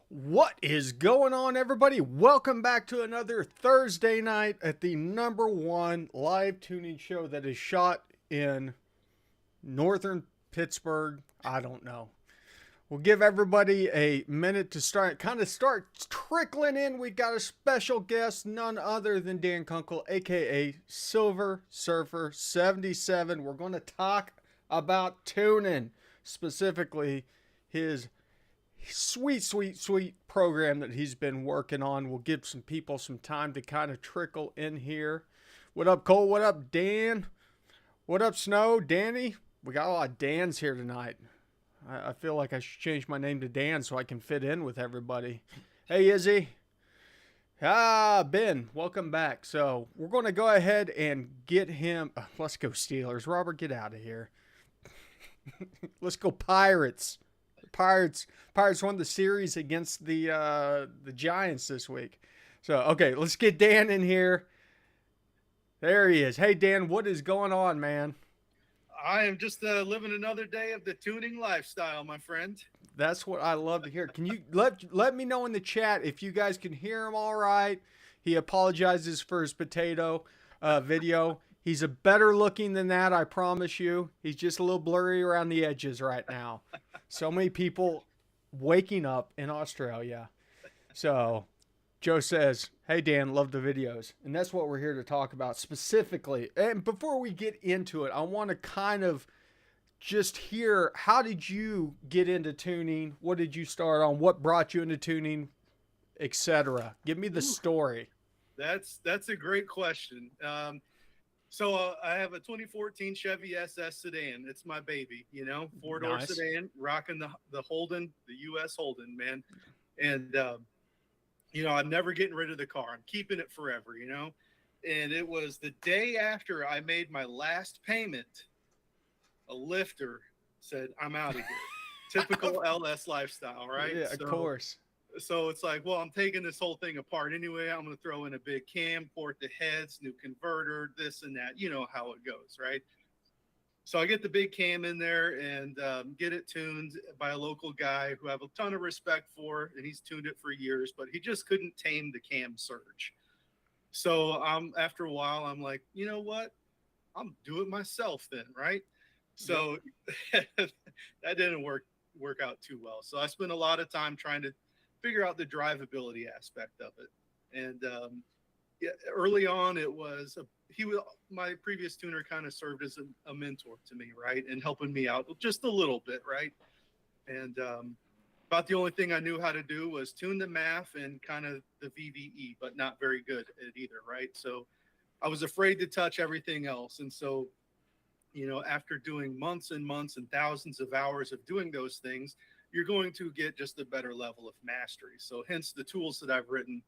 What is going on, everybody? Welcome back to another Thursday night at the #1 live tuning show that is shot in northern Pittsburgh. I don't know. We'll give everybody a minute to start trickling in. We got a special guest, none other than Dan Kunkel, aka SilverSurfer77. We're going to talk about tuning, specifically his sweet program that he's been working on. We'll give some people some time to kind of trickle in here. What up, Cole? What up, Dan? What up, Snow? Danny? We got a lot of Dans here tonight. I feel like I should change my name to Dan so I can fit in with everybody. Hey, Izzy. Ben, welcome back. So we're going to go ahead and get him. Let's go Steelers. Robert, get out of here. Let's go Pirates. Pirates won the series against the Giants this week. So, okay, let's get Dan in here. There he is. Hey, Dan, what is going on, man? I am just living another day of the tuning lifestyle, my friend. That's what I love to hear. Can you let me know in the chat if you guys can hear him all right? He apologizes for his potato video. He's a better looking than that, I promise you. He's just a little blurry around the edges right now. So many people waking up in Australia. So Joe says, hey, Dan, love the videos. And that's what we're here to talk about specifically. And before we get into it, I want to kind of just hear, how did you get into tuning? What did you start on? What brought you into tuning, etc.? Give me the story. That's a great question. So I have a 2014 Chevy SS sedan. It's my baby, four-door Nice. sedan, rocking the Holden, the U.S. Holden, man. And, I'm never getting rid of the car. I'm keeping it forever, And it was the day after I made my last payment, a lifter said, I'm out of here. Typical LS lifestyle, right? Yeah, of course. So it's like, well, I'm taking this whole thing apart anyway. I'm going to throw in a big cam, port the heads, new converter, this and that. You know how it goes, right? So I get the big cam in there and get it tuned by a local guy who I have a ton of respect for, and he's tuned it for years, but he just couldn't tame the cam surge. So after a while, I'm like, you know what? I'm do it myself then, right? So that didn't work out too well. So I spent a lot of time trying to figure out the drivability aspect of it. And early on, my previous tuner kind of served as a mentor to me, right? And helping me out just a little bit, right? And about the only thing I knew how to do was tune the MAF and kind of the VVE, but not very good at either, right? So I was afraid to touch everything else. And so, after doing months and months and thousands of hours of doing those things, you're going to get just a better level of mastery. So hence the tools that I've written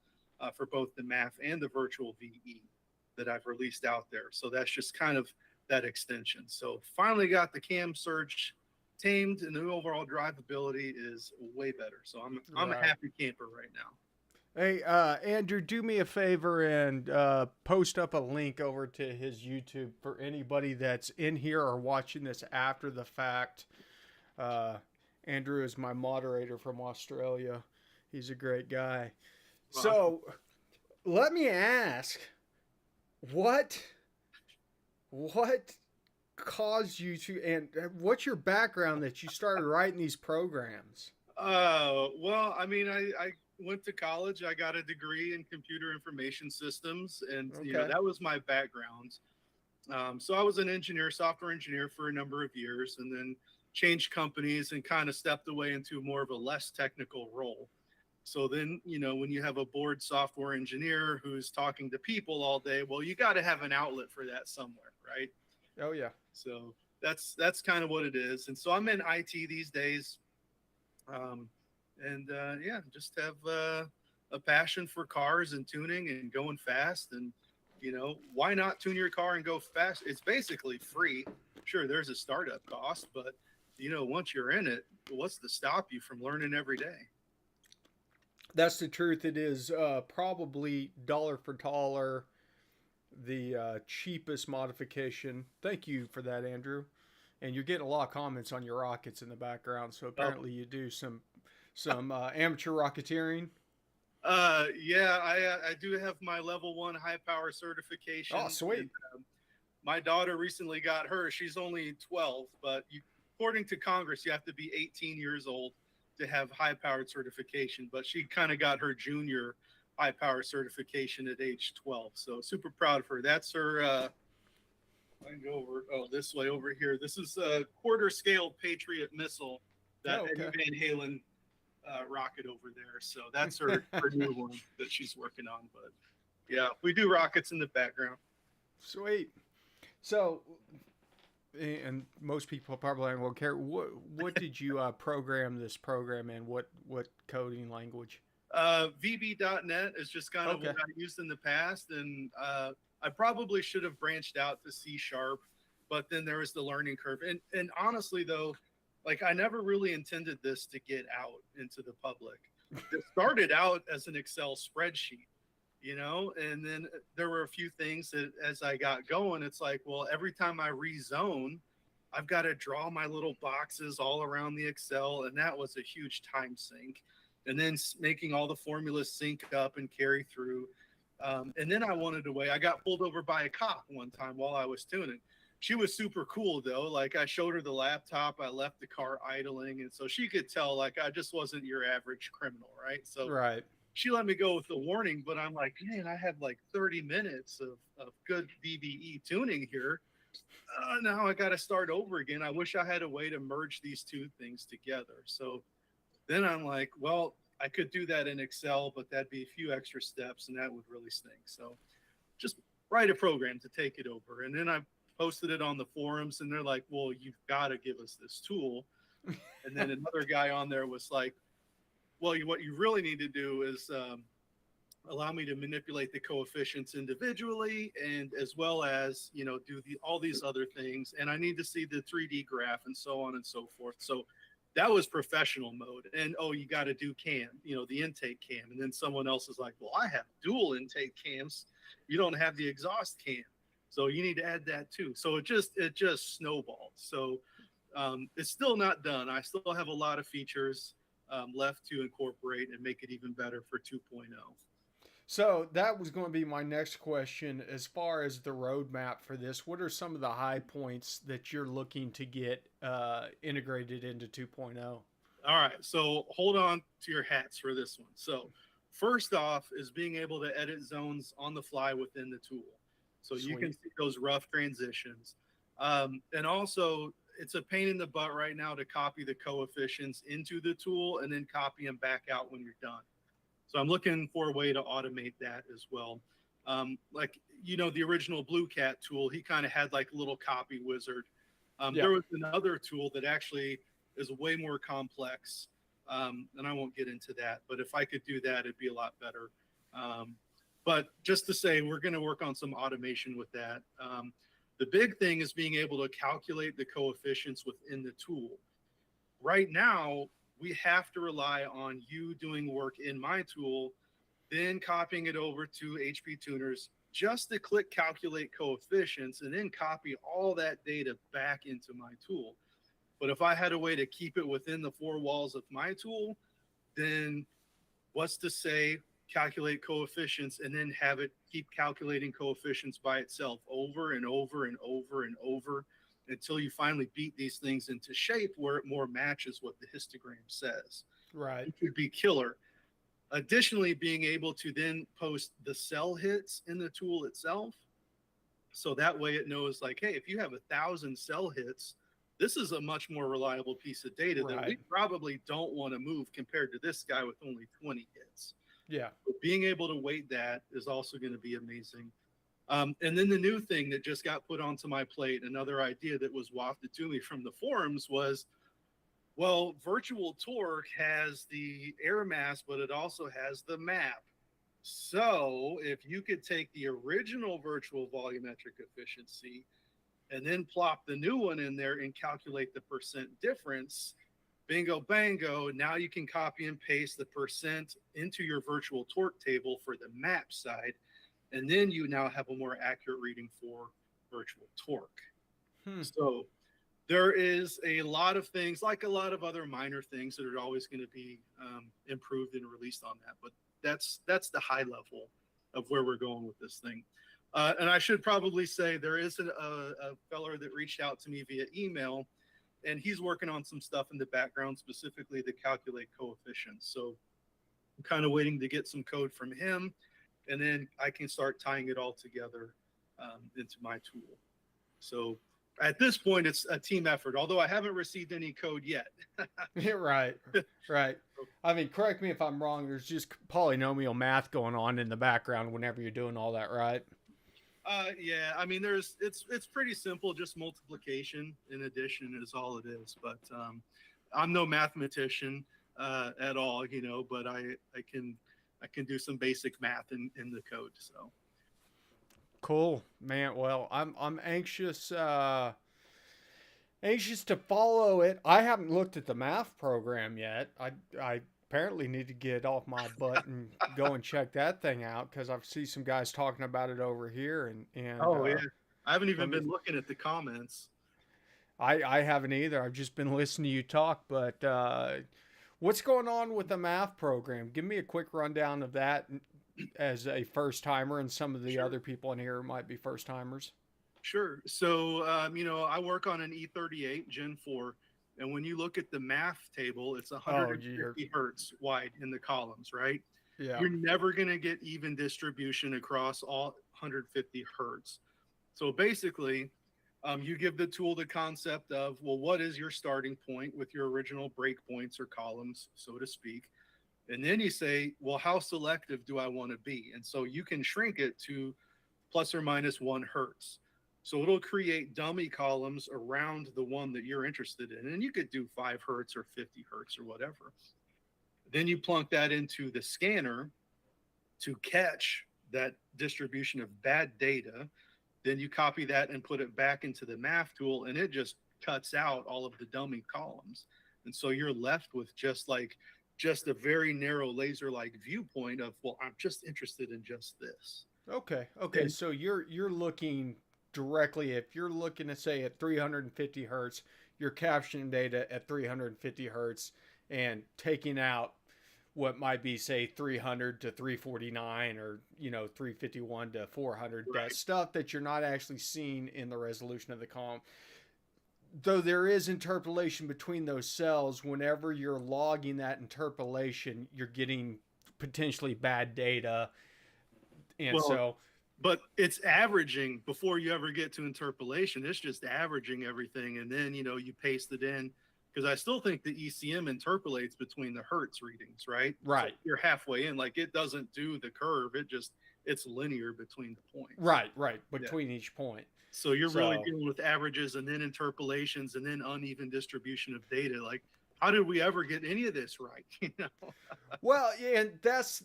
for both the MAF and the virtual VE that I've released out there. So that's just kind of that extension. So finally got the cam surge tamed, and the overall drivability is way better. So I'm a happy camper right now. Hey, Andrew, do me a favor and post up a link over to his YouTube for anybody that's in here or watching this after the fact. Andrew is my moderator from Australia. He's a great guy. Wow. So let me ask, what caused you to, and what's your background that you started writing these programs? Well, I mean, I went to college. I got a degree in computer information systems, and that was my background. So I was an engineer, software engineer for a number of years, and then changed companies and kind of stepped away into more of a less technical role. So then, when you have a bored software engineer who's talking to people all day, well, you got to have an outlet for that somewhere, right? Oh yeah. So that's kind of what it is. And so I'm in IT these days. Just have a passion for cars and tuning and going fast. And, why not tune your car and go fast? It's basically free. Sure, there's a startup cost, but, once you're in it, what's to stop you from learning every day? That's the truth. It is probably dollar for dollar the cheapest modification. Thank you for that, Andrew. And you're getting a lot of comments on your rockets in the background. So apparently you do some Some amateur rocketeering. Yeah, I do have my level 1 high power certification. Oh, sweet. And, my daughter recently got hers. She's only 12, but according to Congress, you have to be 18 years old to have high powered certification. But she kind of got her junior high power certification at age 12. So super proud of her. That's her. I can go over. Oh, this way over here. This is a quarter scale Patriot missile that Eddie Van Halen rocket over there. So that's her new one that she's working on. But yeah, we do rockets in the background. Sweet. So, and most people probably won't care. What did you program this program in? What coding language? VB.net is just kind of what I used in the past, and I probably should have branched out to C#, but then there was the learning curve. And honestly, though, like I never really intended this to get out into the public. It started out as an Excel spreadsheet, you know, and then there were a few things that as I got going, it's like, well, every time I rezone, I've got to draw my little boxes all around the Excel, and that was a huge time sink. And then making all the formulas sync up and carry through. And then I wanted to wait. I got pulled over by a cop one time while I was tuning. She was super cool though. Like I showed her the laptop, I left the car idling, and so she could tell like I just wasn't your average criminal, right? So she let me go with the warning, but I'm like, man, I had like 30 minutes of good VBE tuning here. Now I got to start over again. I wish I had a way to merge these two things together. So then I'm like, well, I could do that in Excel, but that'd be a few extra steps and that would really stink. So just write a program to take it over. And then I posted it on the forums and they're like, well, you've got to give us this tool. And then another guy on there was like, well, what you really need to do is allow me to manipulate the coefficients individually and as well as, you know, do all these other things. And I need to see the 3D graph and so on and so forth. So that was professional mode. And, oh, you got to do cam, you know, the intake cam. And then someone else is like, well, I have dual intake cams. You don't have the exhaust cam. So you need to add that too. So it just snowballed. So it's still not done. I still have a lot of features left to incorporate and make it even better for 2.0. So that was going to be my next question. As far as the roadmap for this, what are some of the high points that you're looking to get integrated into 2.0? All right. So hold on to your hats for this one. So first off is being able to edit zones on the fly within the tool. So Sweet. You can see those rough transitions. And also, it's a pain in the butt right now to copy the coefficients into the tool and then copy them back out when you're done. So I'm looking for a way to automate that as well. Like, you know, the original Blue Cat tool, he kind of had like a little copy wizard. There was another tool that actually is way more complex. And I won't get into that, but if I could do that, it'd be a lot better. But just to say, we're going to work on some automation with that. The big thing is being able to calculate the coefficients within the tool. Right now, we have to rely on you doing work in my tool, then copying it over to HP Tuners just to click calculate coefficients and then copy all that data back into my tool. But if I had a way to keep it within the four walls of my tool, then what's to say calculate coefficients and then have it keep calculating coefficients by itself over and over and over and over until you finally beat these things into shape where it more matches what the histogram says. Right. It could be killer. Additionally, being able to then post the cell hits in the tool itself. So that way it knows like, hey, if you have 1,000 cell hits, this is a much more reliable piece of data that we probably don't want to move compared to this guy with only 20 hits. Yeah. But being able to weight that is also going to be amazing. And then the new thing that just got put onto my plate, another idea that was wafted to me from the forums was, well, virtual torque has the air mass, but it also has the map. So if you could take the original virtual volumetric efficiency and then plop the new one in there and calculate the percent difference, bingo, bango, now you can copy and paste the percent into your virtual torque table for the map side. And then you now have a more accurate reading for virtual torque. So There is a lot of things, like a lot of other minor things, that are always going to be improved and released on that. But that's the high level of where we're going with this thing. And I should probably say there is a feller that reached out to me via email, and he's working on some stuff in the background, specifically to calculate coefficients. So I'm kind of waiting to get some code from him, and then I can start tying it all together into my tool. So at this point, it's a team effort, although I haven't received any code yet. Right, right. I mean, correct me if I'm wrong. There's just polynomial math going on in the background whenever you're doing all that, right? Yeah, I mean, it's pretty simple, just multiplication and addition is all it is. But I'm no mathematician at all, you know, but I can do some basic math in the code. So cool, man. Well, I'm anxious anxious to follow it. I haven't looked at the math program yet. I apparently need to get off my butt and go and check that thing out, because I've seen some guys talking about it over here, and oh yeah, I haven't even been looking at the comments. I haven't either. I've just been listening to you talk. But what's going on with the math program? Give me a quick rundown of that as a first timer, and some of the other people in here might be first timers. Sure. So, you know, I work on an E38 Gen 4, and when you look at the math table, it's 150 hertz wide in the columns, right? Yeah. You're never going to get even distribution across all 150 hertz. So basically, you give the tool the concept of, well, what is your starting point with your original breakpoints or columns, so to speak? And then you say, well, how selective do I want to be? And so you can shrink it to plus or minus 1 hertz. So it'll create dummy columns around the one that you're interested in. And you could do 5 hertz or 50 hertz or whatever. Then you plunk that into the scanner to catch that distribution of bad data. Then you copy that and put it back into the math tool, and it just cuts out all of the dummy columns. And so you're left with just a very narrow laser-like viewpoint of, well, I'm just interested in just this. Okay. And so you're looking directly, if you're looking to say at 350 hertz, you're capturing data at 350 hertz and taking out what might be, say, 300 to 349, or 351 to 400. Right. That stuff that you're not actually seeing in the resolution of the column. Though there is interpolation between those cells, whenever you're logging that interpolation, you're getting potentially bad data. And but it's averaging before you ever get to interpolation. It's just averaging everything. And then, you paste it in, because I still think the ECM interpolates between the hertz readings, right? Right. So you're halfway in, like it doesn't do the curve. It's linear between the points. Right. Between each point. So you're really dealing with averages and then interpolations and then uneven distribution of data. Like, how did we ever get any of this right? Well, yeah, and that's,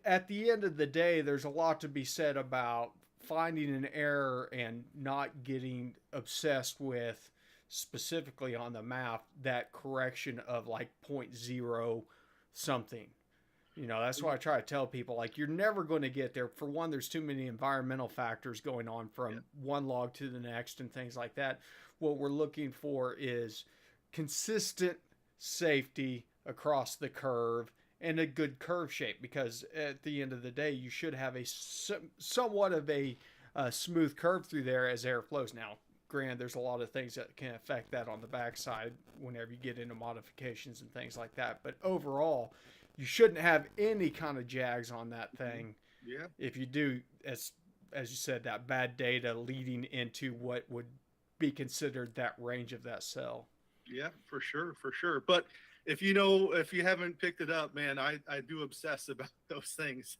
at the end of the day, there's a lot to be said about finding an error and not getting obsessed with, specifically on the map, that correction of like 0.0 something. That's why I try to tell people, like, you're never going to get there. For one, there's too many environmental factors going on from one log to the next and things like that. What we're looking for is consistent safety across the curve and a good curve shape, because at the end of the day, you should have a somewhat of a smooth curve through there as air flows. Now, granted, there's a lot of things that can affect that on the backside whenever you get into modifications and things like that. But overall, you shouldn't have any kind of jags on that thing. Yeah. If you do, as you said, that bad data leading into what would be considered that range of that cell. Yeah, for sure. But if you haven't picked it up, man, I do obsess about those things.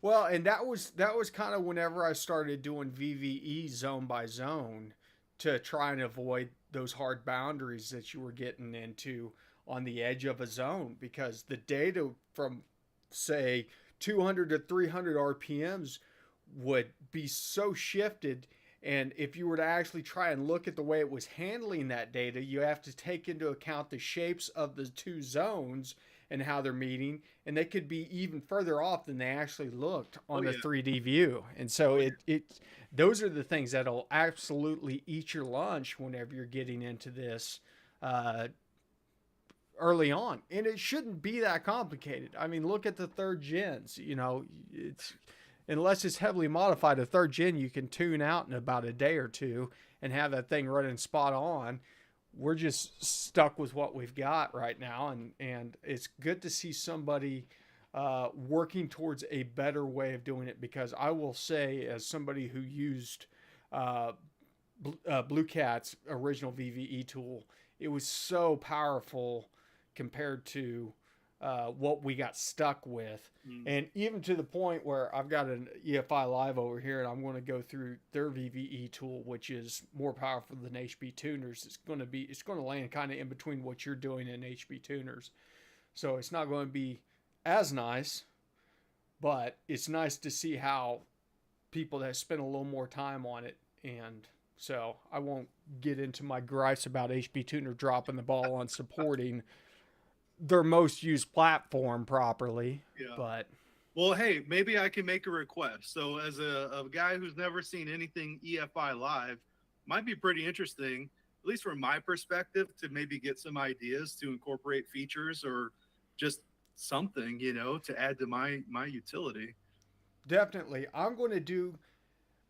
Well, and that was kind of whenever I started doing VVE zone by zone, to try and avoid those hard boundaries that you were getting into on the edge of a zone, because the data from, say, 200 to 300 RPMs would be so shifted. And if you were to actually try and look at the way it was handling that data, you have to take into account the shapes of the two zones and how they're meeting, and they could be even further off than they actually looked on the yeah. 3D view. And so those are the things that'll absolutely eat your lunch whenever you're getting into this early on. And it shouldn't be that complicated. I mean, look at the third gens. You know, it's unless it's heavily modified, a third gen you can tune out in about a day or two and have that thing running spot on. We're just stuck with what we've got right now, and it's good to see somebody working towards a better way of doing it, because I will say, as somebody who used Blue Cat's original VVE tool, it was so powerful compared to what we got stuck with. And even to the point where I've got an EFI Live over here, and I'm going to go through their VVE tool, which is more powerful than HB Tuners. It's going to land kind of in between what you're doing in HB Tuners. So it's not going to be as nice, but it's nice to see how people that spend a little more time on it. And so I won't get into my gripes about HB Tuner dropping the ball on supporting their most used platform properly. Yeah. But well, hey, maybe I can make a request. So as a guy who's never seen anything EFI Live, might be pretty interesting, at least from my perspective, to maybe get some ideas to incorporate features or just something, you know, to add to my utility. Definitely. I'm going to do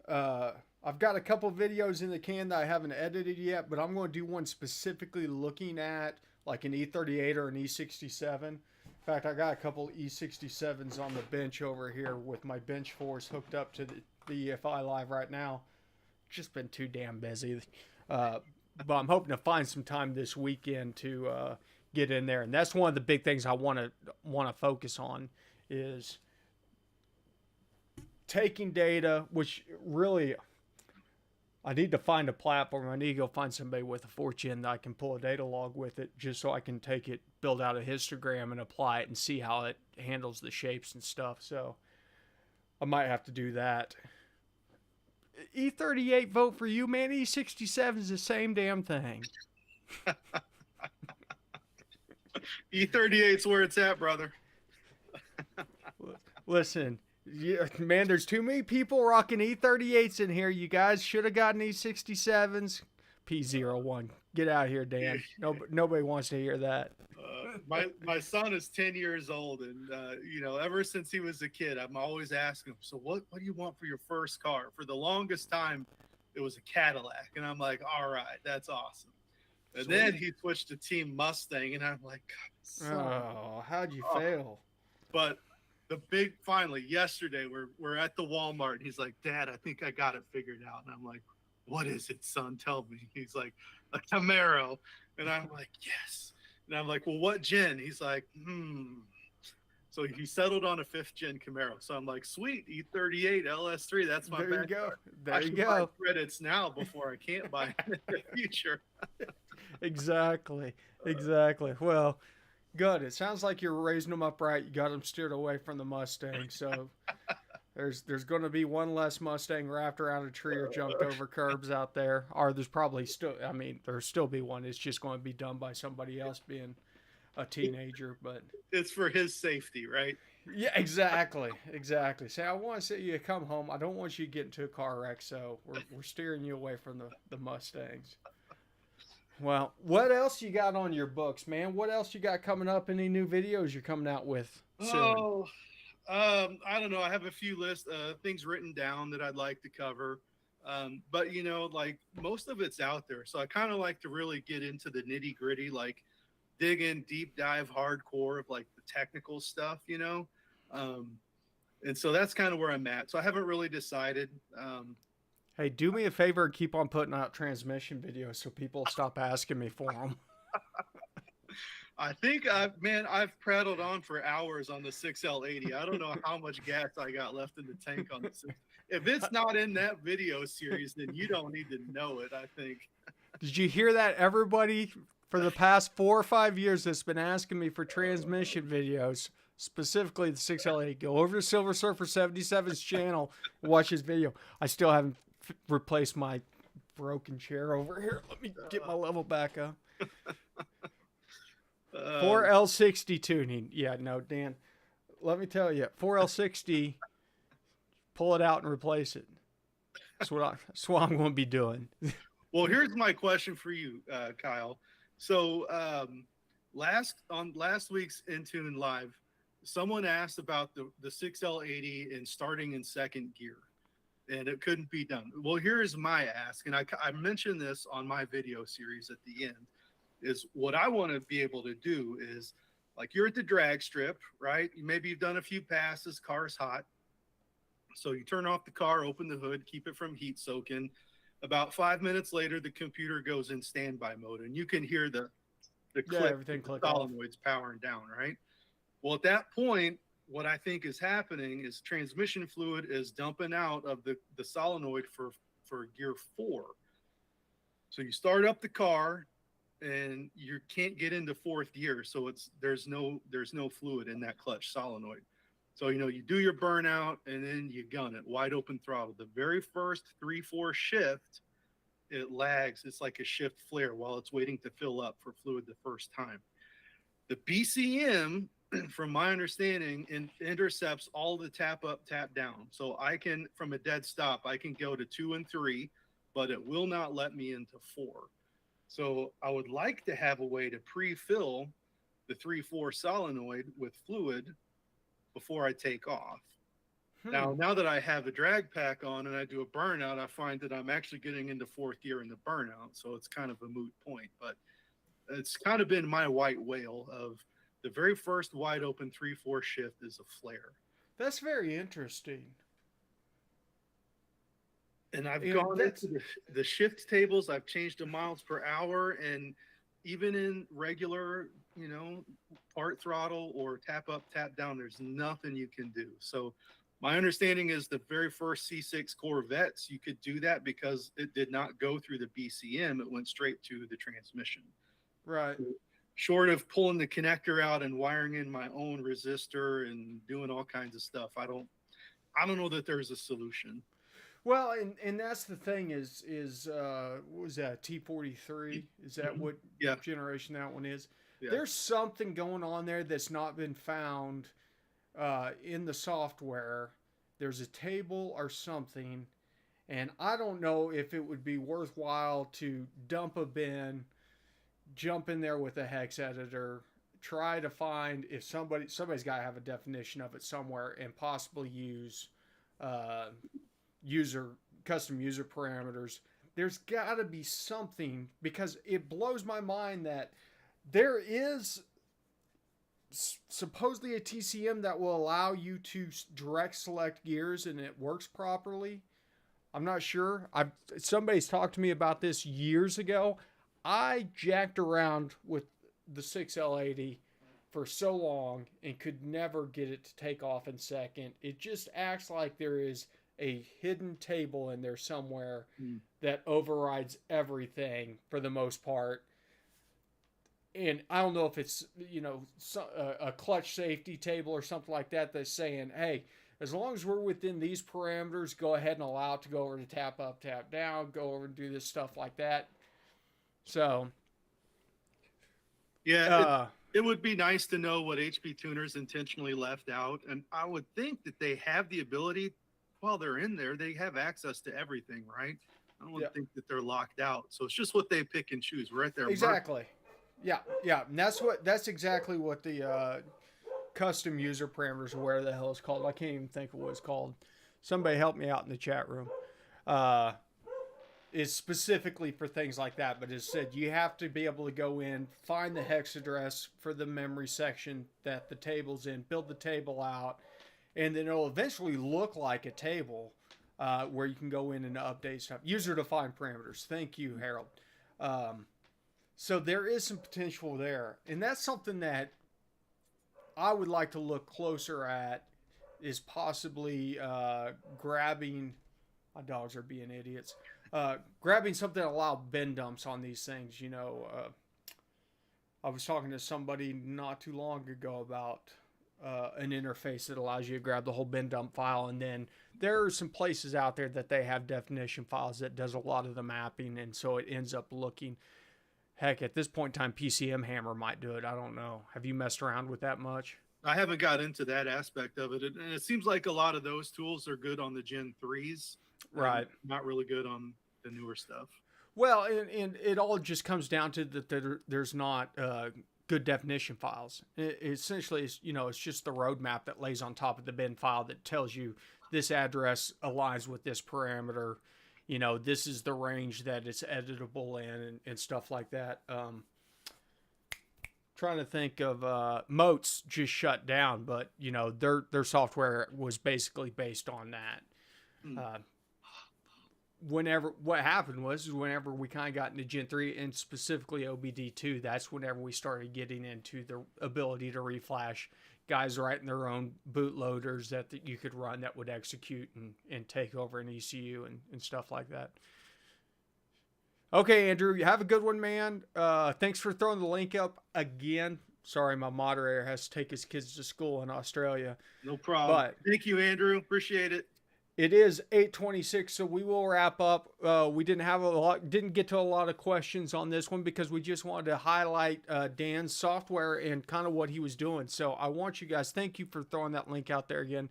I've got a couple videos in the can that I haven't edited yet, but I'm going to do one specifically looking at like an E38 or an E67. In fact, I got a couple E67s on the bench over here with my bench force hooked up to the EFI Live right now. Just been too damn busy. But I'm hoping to find some time this weekend to get in there. And that's one of the big things I want to focus on, is taking data, which really, I need to find a platform. I need to go find somebody with a 4th gen that I can pull a data log with it, just so I can take it, build out a histogram and apply it and see how it handles the shapes and stuff. So I might have to do that. E38 vote for you, man. E67 is the same damn thing. E38's where it's at, brother. Listen, yeah, man, there's too many people rocking E38s in here. You guys should have gotten E67s. P01. Get out of here, Dan. Nobody wants to hear that. My son is 10 years old, and you know, ever since he was a kid, I'm always asking him, so what do you want for your first car? For the longest time, it was a Cadillac, and I'm like, all right, that's awesome. And Sweet. then he switched to Team Mustang, and I'm like, God, how'd you fail? But finally yesterday, we're at the Walmart, and he's like, Dad, I think I got it figured out. And I'm like, what is it, son? Tell me. He's like, a Camaro. And I'm like, yes. And I'm like, well, what gen? He's like, So he settled on a 5th gen Camaro. So I'm like, sweet, E38 LS3. That's my There you go. I should buy credits now before I can't buy in the future. Exactly. Well, good. It sounds like you're raising them up right. You got them steered away from the Mustang. So there's going to be one less Mustang wrapped around a tree or jumped over curbs out there. Or there's probably still, I mean, there'll still be one. It's just going to be done by somebody else being a teenager. But it's for his safety, right? Yeah, exactly. Say, I want to see you come home. I don't want you to get into a car wreck. So we're steering you away from the Mustangs. Well, what else you got on your books, man? What else you got coming up? Any new videos you're coming out with soon? I don't know. I have a few lists, things written down that I'd like to cover. But, you know, like most of it's out there. So I kind of like to really get into the nitty gritty, like dig in, deep dive, hardcore of like the technical stuff, you know? And so that's kind of where I'm at. So I haven't really decided. Hey, do me a favor and keep on putting out transmission videos so people stop asking me for them. I think I've prattled on for hours on the 6L80. I don't know how much gas I got left in the tank on this. If it's not in that video series, then you don't need to know it, I think. Did you hear that, everybody? For the past 4 or 5 years that's been asking me for transmission videos, specifically the 6L80, go over to SilverSurfer77's channel and watch his video. I still haven't replaced my broken chair over here. Let me get my level back up. 4L60 tuning. Yeah, no, Dan. Let me tell you, 4L60. Pull it out and replace it. That's what I'm going to be doing. Well, here's my question for you, Kyle. So last week's InTune Live, someone asked about the 6L80 and starting in second gear, and it couldn't be done. Well, here's my ask, and I mentioned this on my video series at the end, is what I want to be able to do is, like, you're at the drag strip, right? Maybe you've done a few passes, car's hot. So you turn off the car, open the hood, keep it from heat soaking. About 5 minutes later, the computer goes in standby mode, and you can hear the click, everything click solenoids powering down, right? Well, at that point, what I think is happening is transmission fluid is dumping out of the solenoid for gear 4. So you start up the car, and you can't get into fourth gear, so there's no fluid in that clutch solenoid. So, you do your burnout, and then you gun it, wide open throttle. The very first 3/4 shift, it lags. It's like a shift flare while it's waiting to fill up for fluid the first time. The BCM, from my understanding, intercepts all the tap up, tap down. So I can, from a dead stop, I can go to 2 and 3, but it will not let me into 4. So I would like to have a way to pre-fill the 3/4 solenoid with fluid before I take off. Now that I have a drag pack on and I do a burnout, I find that I'm actually getting into fourth gear in the burnout. So it's kind of a moot point, but it's kind of been my white whale of the very first wide open 3/4 shift is a flare. That's very interesting. And I've gone into the shift tables. I've changed the miles per hour, and even in regular, part throttle or tap up, tap down, there's nothing you can do. So my understanding is the very first C6 Corvettes, you could do that because it did not go through the BCM. It went straight to the transmission. Right. Short of pulling the connector out and wiring in my own resistor and doing all kinds of stuff, I don't know that there's a solution. Well, and that's the thing is what was that, T43? Is that what generation that one is? Yeah. There's something going on there that's not been found in the software. There's a table or something, and I don't know if it would be worthwhile to dump a bin, jump in there with a hex editor, try to find if somebody's got to have a definition of it somewhere, and possibly use custom user parameters. There's got to be something, because it blows my mind that there is supposedly a TCM that will allow you to direct select gears and it works properly. I'm not sure. Somebody's talked to me about this years ago. I jacked around with the 6L80 for so long and could never get it to take off in second. It just acts like there is a hidden table in there somewhere that overrides everything for the most part. And I don't know if it's, a clutch safety table or something like that that's saying, hey, as long as we're within these parameters, go ahead and allow it to go over to tap up, tap down, go over and do this stuff like that. So, yeah, it would be nice to know what HP tuners intentionally left out. And I would think that they have the ability, while they're in there, they have access to everything, right? I don't think that they're locked out. So it's just what they pick and choose. We're at their exactly. Yeah. And that's exactly what the custom user parameters, or where the hell it's called. I can't even think of what it's called. Somebody help me out in the chat room. Is specifically for things like that, but it said you have to be able to go in, find the hex address for the memory section that the table's in, build the table out, and then it'll eventually look like a table where you can go in and update stuff. User-defined parameters. Thank you, Harold. So there is some potential there. And that's something that I would like to look closer at, is possibly grabbing... My dogs are being idiots. Grabbing something that allow bin dumps on these things. I was talking to somebody not too long ago about an interface that allows you to grab the whole bin dump file, and then there are some places out there that they have definition files that does a lot of the mapping, and so it ends up looking. Heck, at this point in time, PCM hammer might do it. I don't know. Have you messed around with that much? I haven't got into that aspect of it. And it seems like a lot of those tools are good on the Gen 3s. Right. Not really good on the newer stuff. Well, and it all just comes down to that there's not good definition files. Essentially, it's just the roadmap that lays on top of the bin file that tells you this address aligns with this parameter. This is the range that it's editable in and stuff like that. Trying to think of Moats just shut down, but their software was basically based on that. What happened was whenever we kind of got into Gen 3 and specifically OBD2, that's whenever we started getting into the ability to reflash, guys writing their own bootloaders that you could run that would execute and take over an ECU and stuff like that. Okay, Andrew, you have a good one, man. Thanks for throwing the link up again. Sorry, my moderator has to take his kids to school in Australia. No problem. But thank you, Andrew. Appreciate it. It is 8:26, so we will wrap up. We didn't get to a lot of questions on this one because we just wanted to highlight Dan's software and kind of what he was doing. So I want you guys, thank you for throwing that link out there again.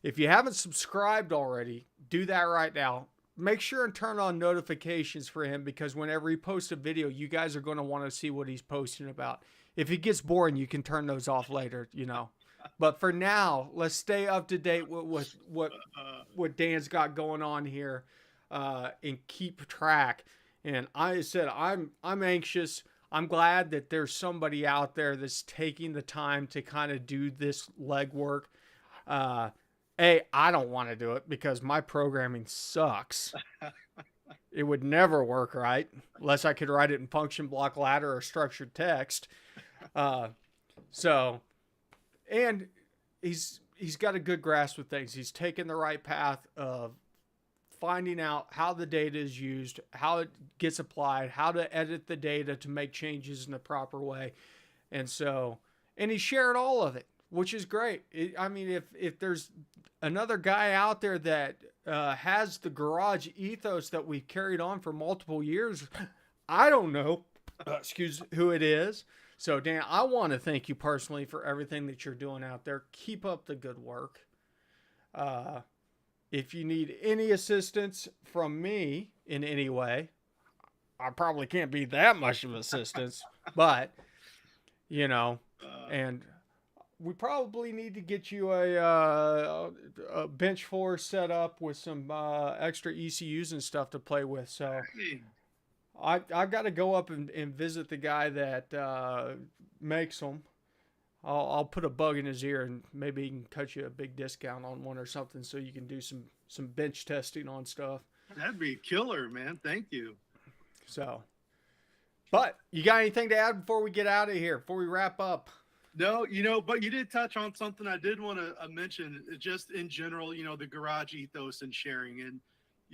If you haven't subscribed already, do that right now. Make sure and turn on notifications for him because whenever he posts a video, you guys are going to want to see what he's posting about. If it gets boring, you can turn those off later, But for now, let's stay up to date with what Dan's got going on here, and keep track. And I said I'm anxious. I'm glad that there's somebody out there that's taking the time to kind of do this legwork. I don't want to do it because my programming sucks. It would never work right unless I could write it in function block ladder or structured text. And he's got a good grasp of things. He's taken the right path of finding out how the data is used, how it gets applied, how to edit the data to make changes in the proper way. And he shared all of it, which is great. If there's another guy out there that has the garage ethos that we've carried on for multiple years, I don't know, excuse who it is. So, Dan, I want to thank you personally for everything that you're doing out there. Keep up the good work. If you need any assistance from me in any way, I probably can't be that much of assistance, but, and we probably need to get you a bench force set up with some extra ECUs and stuff to play with. So I've got to go up and visit the guy that makes them. I'll put a bug in his ear and maybe he can cut you a big discount on one or something so you can do some bench testing on stuff. That'd be killer, man. Thank you. So, but you got anything to add before we get out of here, before we wrap up? No, but you did touch on something I did want to mention, just in general, the garage ethos and sharing. And,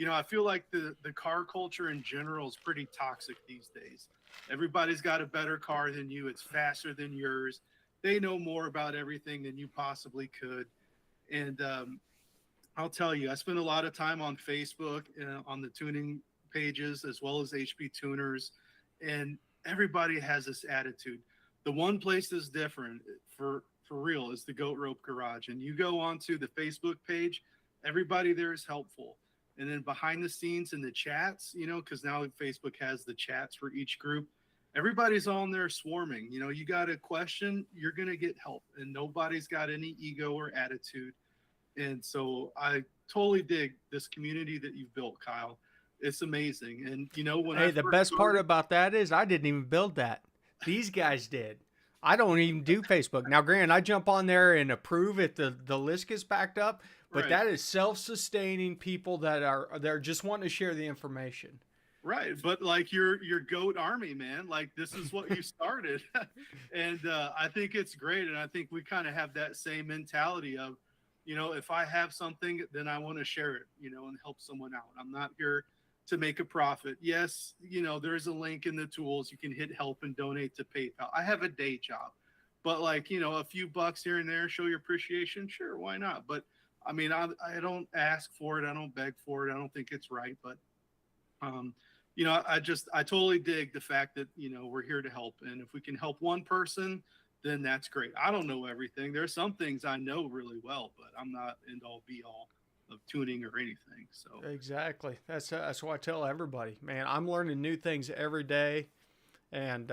I feel like the car culture in general is pretty toxic these days. Everybody's got a better car than you. It's faster than yours. They know more about everything than you possibly could. And I'll tell you, I spend a lot of time on Facebook, on the tuning pages, as well as HP tuners. And everybody has this attitude. The one place that's different for real is the Goat Rope Garage. And you go onto the Facebook page, everybody there is helpful. And then behind the scenes in the chats, because now Facebook has the chats for each group, everybody's on there swarming. You got a question, you're going to get help. And nobody's got any ego or attitude. And so I totally dig this community that you've built, Kyle. It's amazing. And, the best part about that is I didn't even build that. These guys did. I don't even do Facebook. Now, granted, I jump on there and approve if the list gets backed up, but that is self-sustaining people that are just wanting to share the information. Right. But like your goat army, man, like this is what you started. And I think it's great. And I think we kind of have that same mentality of, if I have something, then I want to share it, and help someone out. I'm not here to make a profit. Yes, there's a link in the tools. You can hit help and donate to PayPal. I have a day job, but a few bucks here and there, show your appreciation. Sure. Why not? But I don't ask for it. I don't beg for it. I don't think it's right, but you know, I totally dig the fact that, you know, we're here to help. And if we can help one person, then that's great. I don't know everything. There's some things I know really well, but I'm not end all be all of tuning or anything. So Exactly. That's what I tell everybody. Man, I'm learning new things every day, and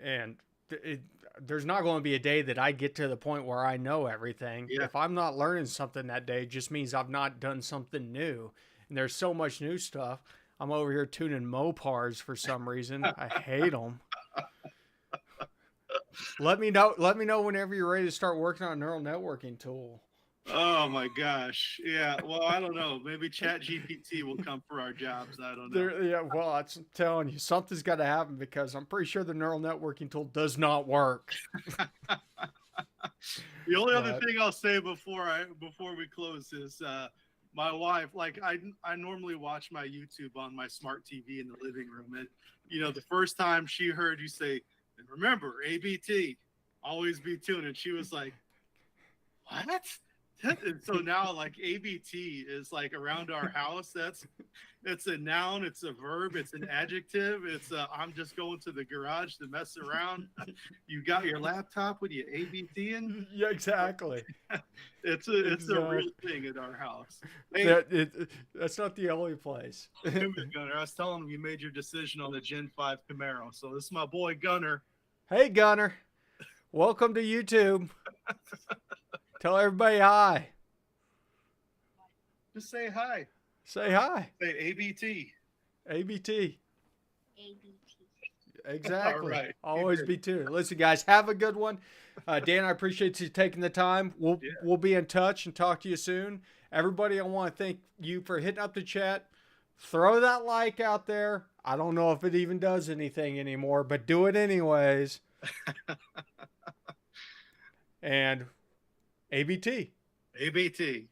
and it, there's not going to be a day that I get to the point where I know everything. yeah. If I'm not learning something that day, it just means I've not done something new. And there's so much new stuff. I'm over here tuning Mopars for some reason. I hate them. Let me know. Let me know whenever you're ready to start working on a neural networking tool. Oh my gosh. Yeah. Well, I don't know. Maybe Chat GPT will come for our jobs. I don't know. Yeah, well, I'm telling you, something's got to happen because I'm pretty sure the neural networking tool does not work. The only other thing I'll say before we close is my wife, like I normally watch my YouTube on my smart TV in the living room. And you know, the first time she heard you say, remember, ABT, always be tuned, and she was like, what? And so now like ABT is like around our house. It's a noun, it's a verb, it's an adjective. It's I'm just going to the garage to mess around. You got your laptop with you ABTing? Yeah, exactly. It's a real thing at our house. Hey, that's not the only place. Gunner, I was telling him you made your decision on the Gen 5 Camaro. So this is my boy Gunner. Hey Gunner, welcome to YouTube. Tell everybody hi. Just say hi. Say hi. Say ABT. ABT. ABT. Exactly. All right. Always be tuned. Listen, guys, have a good one. Dan, I appreciate you taking the time. We'll be in touch and talk to you soon. Everybody, I want to thank you for hitting up the chat. Throw that like out there. I don't know if it even does anything anymore, but do it anyways. And ABT. ABT.